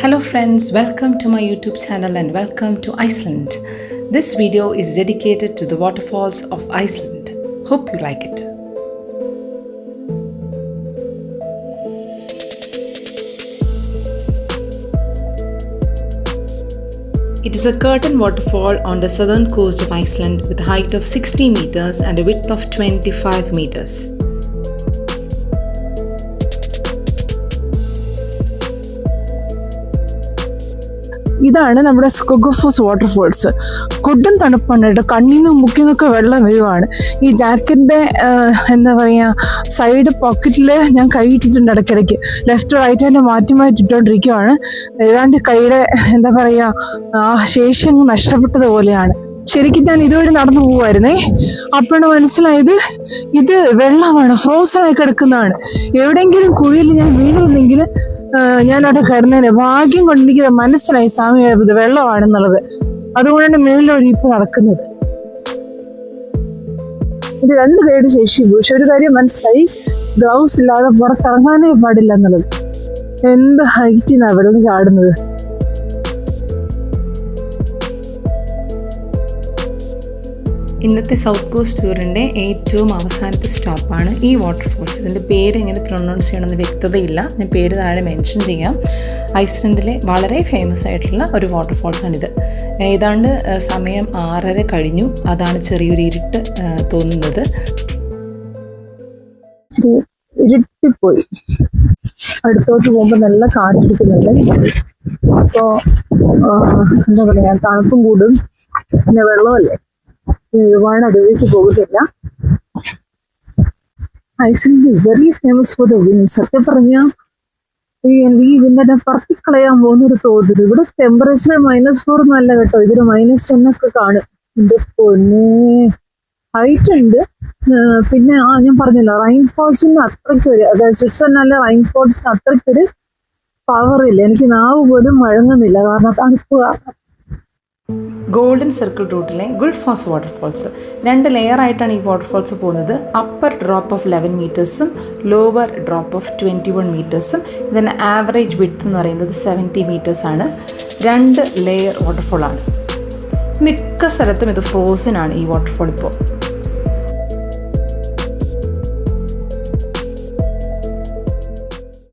Hello friends, welcome to my YouTube channel and welcome to Iceland. This video is dedicated to the waterfalls of Iceland. Hope you like it. It is a curtain waterfall on the southern coast of Iceland with a height of 60 meters and a width of 25 meters. ഇതാണ് നമ്മുടെ സ്കോഗോഫോസ് waterfalls. കൊടും തണുപ്പാണ് കേട്ടോ, കണ്ണിന്നും മുക്കിന്നൊക്കെ വെള്ളം വരുവാണ്. ഈ ജാക്കറ്റിൻ്റെ എന്താ പറയുക, സൈഡ് പോക്കറ്റിൽ ഞാൻ കൈ ഇട്ടിട്ടുണ്ട് ഇടയ്ക്കിടയ്ക്ക്. ലെഫ്റ്റ് റൈറ്റ് ഹാൻഡ് മാറ്റി മാറ്റി ഇട്ടുകൊണ്ടിരിക്കുവാണ്. ഏതാണ്ട് കൈയുടെ എന്താ പറയുക ശേഷി അങ്ങ് നഷ്ടപ്പെട്ടതുപോലെയാണ്. ശരിക്കും ഞാൻ ഇതുവഴി നടന്നു പോവായിരുന്നേ, അപ്പോഴാണ് മനസ്സിലായത് ഇത് വെള്ളമാണ്, ഫ്രോസണായി കിടക്കുന്നതാണ്. എവിടെയെങ്കിലും കുഴിയിൽ ഞാൻ വീണിരുന്നെങ്കിൽ ഞാൻ അവിടെ കിടന്നതിന്. ഭാഗ്യം കൊണ്ട് എനിക്ക് മനസ്സിലായി സാമ്യം ഇത് വെള്ളമാണെന്നുള്ളത്. അതുകൊണ്ടാണ് മേളിലൊഴി ഇപ്പൊ നടക്കുന്നത്. ഇത് 2 പേരുടെ ശേഷി. പക്ഷെ ഒരു കാര്യം മനസ്സിലായി, ഗ്ലൗസ് ഇല്ലാതെ പുറത്തിറങ്ങാനേ പാടില്ല എന്നുള്ളത്. എന്ത് ഹൈറ്റിന്നാ വെള്ളം ചാടുന്നത്. ഇന്നത്തെ സൗത്ത് കോസ്റ്റ് ടൂറിൻ്റെ ഏറ്റവും അവസാനത്തെ സ്റ്റോപ്പാണ് ഈ വാട്ടർഫോൾസ്. ഇതിൻ്റെ പേര് എങ്ങനെ പ്രൊനൗൺസ് ചെയ്യണമെന്ന് വ്യക്തതയില്ല, ഞാൻ പേര് താഴെ മെൻഷൻ ചെയ്യാം. ഐസ്ലൻഡിലെ വളരെ ഫേമസ് ആയിട്ടുള്ള ഒരു വാട്ടർഫോൾസാണിത്. ഏതാണ്ട് സമയം 6:30 കഴിഞ്ഞു, അതാണ് ചെറിയൊരു ഇരുട്ട് തോന്നുന്നത്. ഇരുട്ടിപ്പോയി. അടുത്തോട്ട് പോകുമ്പോൾ നല്ല കാറ്റടിക്കുന്നുണ്ട്. അപ്പോൾ എന്താ പറയുക, തണുപ്പും കൂടും, പിന്നെ വെള്ളമല്ലേ, ഒരുപാട് അടുത്തേക്ക് പോകുന്നില്ല. Iceland is very famous for the win. സത്യം പറഞ്ഞാൽ ഈ വിന്നെ പറത്തിക്കളയാൻ പോകുന്നൊരു തോന്നൽ. ഇവിടെ ടെമ്പറേച്ചർ -4 എന്നല്ല കേട്ടോ, ഇതൊരു -10 ഒക്കെ കാണും. എന്റെ പൊന്നെ, ഹൈറ്റ് ഉണ്ട്. പിന്നെ ഞാൻ പറഞ്ഞല്ലോ, റൈൻഫോൾസിന് അത്രയ്ക്ക് ഒരു, അതായത് സ്വിറ്റ്സർലൻഡിലെ റൈൻഫോൾസിന് അത്രയ്ക്കൊരു പവറില്ല. എനിക്ക് നാവ് പോലും വഴങ്ങുന്നില്ല, കാരണം തണുപ്പ് കാരണം. ഗോൾഡൻ സർക്കിൾ റൂട്ടിലെ ഗുൾഫോസ് വാട്ടർഫോൾസ് 2 ലെയറായിട്ടാണ് ഈ വാട്ടർഫോൾസ് പോകുന്നത്. അപ്പർ ഡ്രോപ്പ് ഓഫ് 11 മീറ്റേഴ്സും ലോവർ ഡ്രോപ്പ് ഓഫ് 21 മീറ്റേഴ്സും. ഇതിൻ്റെ ആവറേജ് വിഡ്ത്ത് എന്ന് പറയുന്നത് 70 മീറ്റേഴ്സാണ്. 2 ലെയർ വാട്ടർഫോളാണ്. മിക്ക സ്ഥലത്തും ഇത് ഫ്രോസൺ ആണ് ഈ വാട്ടർഫോൾ ഇപ്പോൾ.